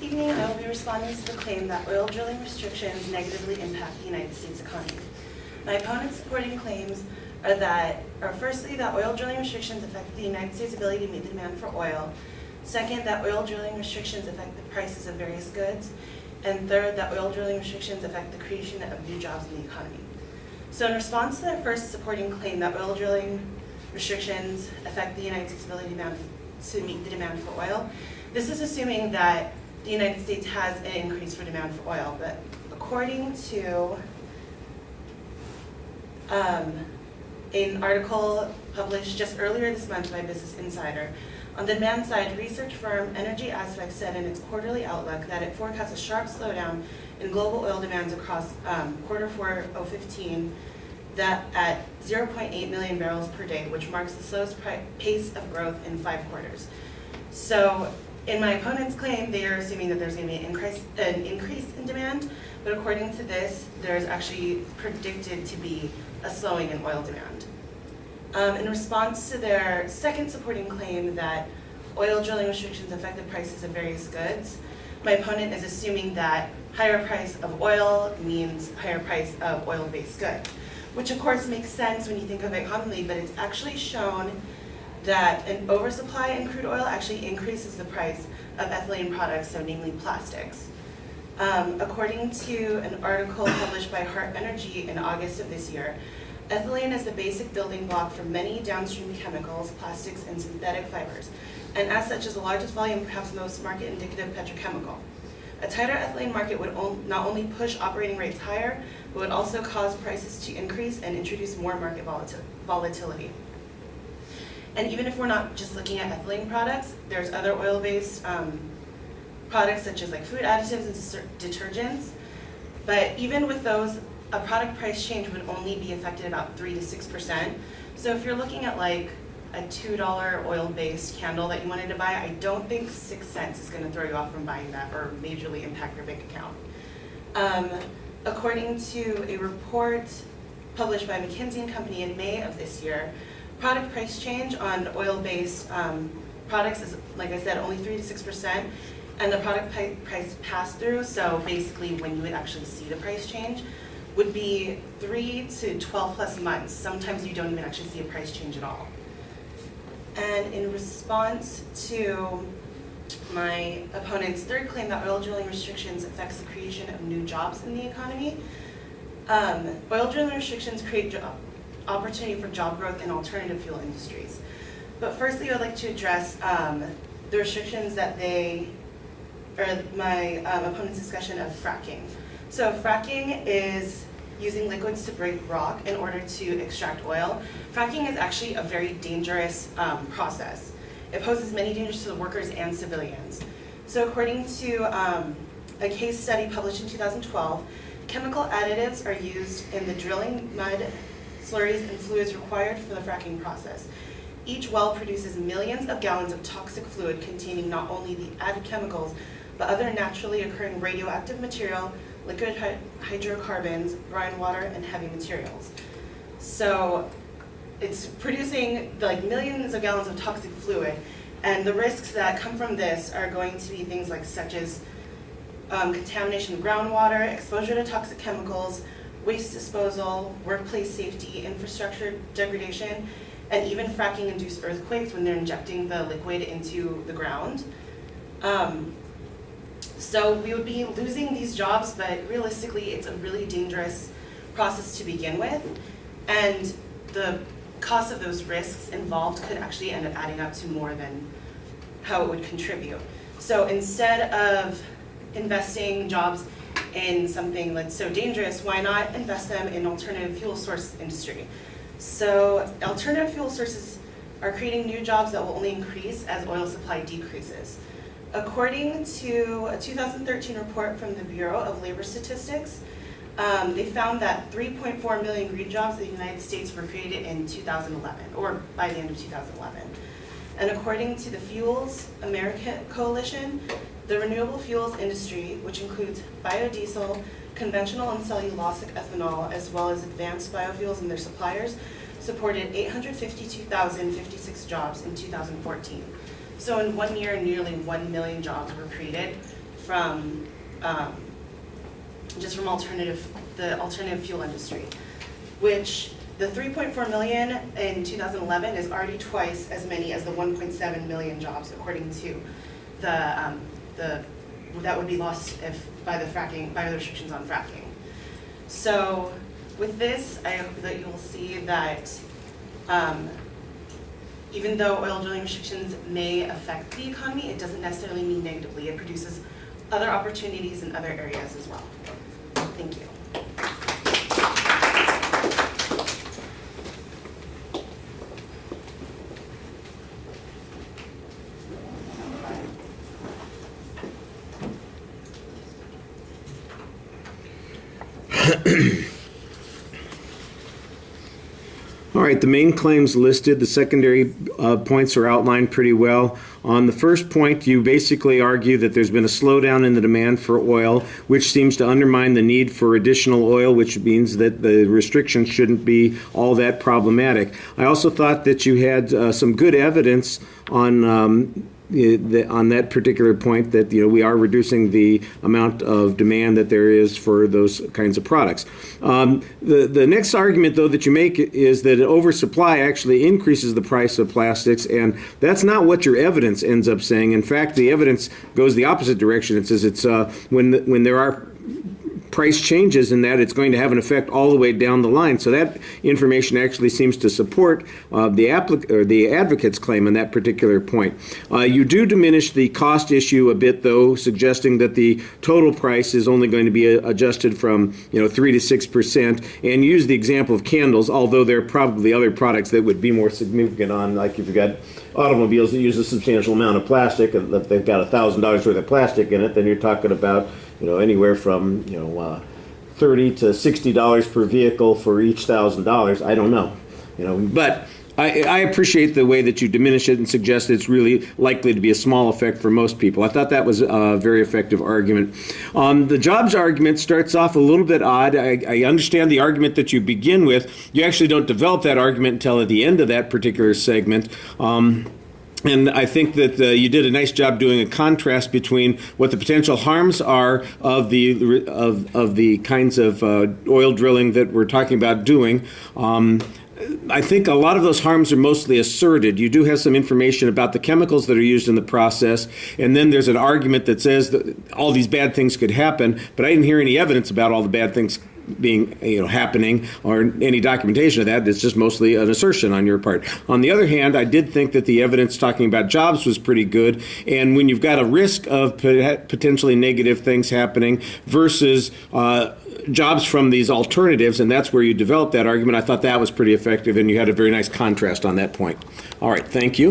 This evening, I will be responding to the claim that oil drilling restrictions negatively impact the United States economy. My opponent's supporting claims are firstly, that oil drilling restrictions affect the United States' ability to meet the demand for oil. Second, that oil drilling restrictions affect the prices of various goods. And third, that oil drilling restrictions affect the creation of new jobs in the economy. So in response to their first supporting claim that oil drilling restrictions affect the United States' ability to meet the demand for oil, this is assuming that the United States has an increase for demand for oil. But according to an article published just earlier this month by Business Insider, on the demand side, research firm Energy Aspect said in its quarterly outlook that it forecasts a sharp slowdown in global oil demands across quarter 4 2015 that at 0.8 million barrels per day, which marks the slowest pace of growth in 5 quarters. So in my opponent's claim, they are assuming that there's going to be an increase in demand, but according to this, there's actually predicted to be a slowing in oil demand. In response to their second supporting claim that oil drilling restrictions affect the prices of various goods, my opponent is assuming that higher price of oil means higher price of oil-based goods, which of course makes sense when you think of it commonly, but it's actually shown that an oversupply in crude oil actually increases the price of ethylene products, so namely plastics. According to an article published by Hart Energy in August of this year, ethylene is the basic building block for many downstream chemicals, plastics, and synthetic fibers, and as such is the largest volume, perhaps most market-indicative petrochemical. A tighter ethylene market would not only push operating rates higher, but would also cause prices to increase and introduce more market volatility. And even if we're not just looking at ethylene products, there's other oil-based products such as like food additives and detergents. But even with those, a product price change would only be affected about 3 to 6%. So if you're looking at like a $2 oil-based candle that you wanted to buy, I don't think 6 cents is going to throw you off from buying that or majorly impact your bank account. According to a report published by McKinsey & Company in May of this year, product price change on oil-based products is, like I said, only 3 to 6%, and the product price pass-through, so basically when you would actually see the price change, would be 3 to 12 plus months. Sometimes you don't even actually see a price change at all. And in response to my opponent's third claim that oil drilling restrictions affects the creation of new jobs in the economy, oil drilling restrictions create opportunity for job growth in alternative fuel industries. But firstly, I'd like to address the restrictions that my opponent's discussion of fracking. So fracking is using liquids to break rock in order to extract oil. Fracking is actually a very dangerous process. It poses many dangers to the workers and civilians. So according to a case study published in 2012, chemical additives are used in the drilling mud, slurries, and fluids required for the fracking process. Each well produces millions of gallons of toxic fluid containing not only the added chemicals, but other naturally occurring radioactive material, liquid hydrocarbons, brine water, and heavy materials. So it's producing like millions of gallons of toxic fluid, and the risks that come from this are going to be things like such as contamination of groundwater, exposure to toxic chemicals, waste disposal, workplace safety, infrastructure degradation, and even fracking-induced earthquakes when they're injecting the liquid into the ground. So we would be losing these jobs, but realistically, it's a really dangerous process to begin with, and the cost of those risks involved could actually end up adding up to more than how it would contribute. So instead of investing jobs in something that's so dangerous, why not invest them in alternative fuel source industry? So alternative fuel sources are creating new jobs that will only increase as oil supply decreases. According to a 2013 report from the Bureau of Labor Statistics, they found that 3.4 million green jobs in the United States were created in 2011, or by the end of 2011. And according to the Fuels America Coalition, the renewable fuels industry, which includes biodiesel, conventional and cellulosic ethanol, as well as advanced biofuels and their suppliers, supported 852,056 jobs in 2014. So in 1 year, nearly 1 million jobs were created from just from the alternative fuel industry, which the 3.4 million in 2011 is already twice as many as the 1.7 million jobs, according to the that would be lost if by the restrictions on fracking. So with this, I hope that you will see that even though oil drilling restrictions may affect the economy, it doesn't necessarily mean negatively. It produces other opportunities in other areas as well. Thank you. All right, the main claims listed, the secondary points are outlined pretty well. On the first point, you basically argue that there's been a slowdown in the demand for oil, which seems to undermine the need for additional oil, which means that the restrictions shouldn't be all that problematic. I also thought that you had some good evidence on that particular point that we are reducing the amount of demand that there is for those kinds of products. The next argument, though, that you make is that oversupply actually increases the price of plastics, and that's not what your evidence ends up saying. In fact, the evidence goes the opposite direction. It says it's when there are price changes in that it's going to have an effect all the way down the line. So that information actually seems to support the advocate's claim on that particular point. You do diminish the cost issue a bit, though, suggesting that the total price is only going to be adjusted from 3 to 6%, and use the example of candles, although there are probably other products that would be more significant on, like if you've got automobiles that use a substantial amount of plastic, and if they've got $1,000 worth of plastic in it, then you're talking about anywhere from $30 to $60 per vehicle for each $1,000. I don't know, but I appreciate the way that you diminish it and suggest it's really likely to be a small effect for most people. I thought that was a very effective argument. The jobs argument starts off a little bit odd. I understand the argument that you begin with. You actually don't develop that argument until at the end of that particular segment. And I think that you did a nice job doing a contrast between what the potential harms are of the kinds of oil drilling that we're talking about doing. I think a lot of those harms are mostly asserted. You do have some information about the chemicals that are used in the process, and then there's an argument that says that all these bad things could happen, but I didn't hear any evidence about all the bad things being happening or any documentation of that. It's just mostly an assertion on your part. On the other hand, I did think that the evidence talking about jobs was pretty good, and when you've got a risk of potentially negative things happening versus jobs from these alternatives, and that's where you develop that argument, I thought that was pretty effective, and you had a very nice contrast on that point. All right, thank you.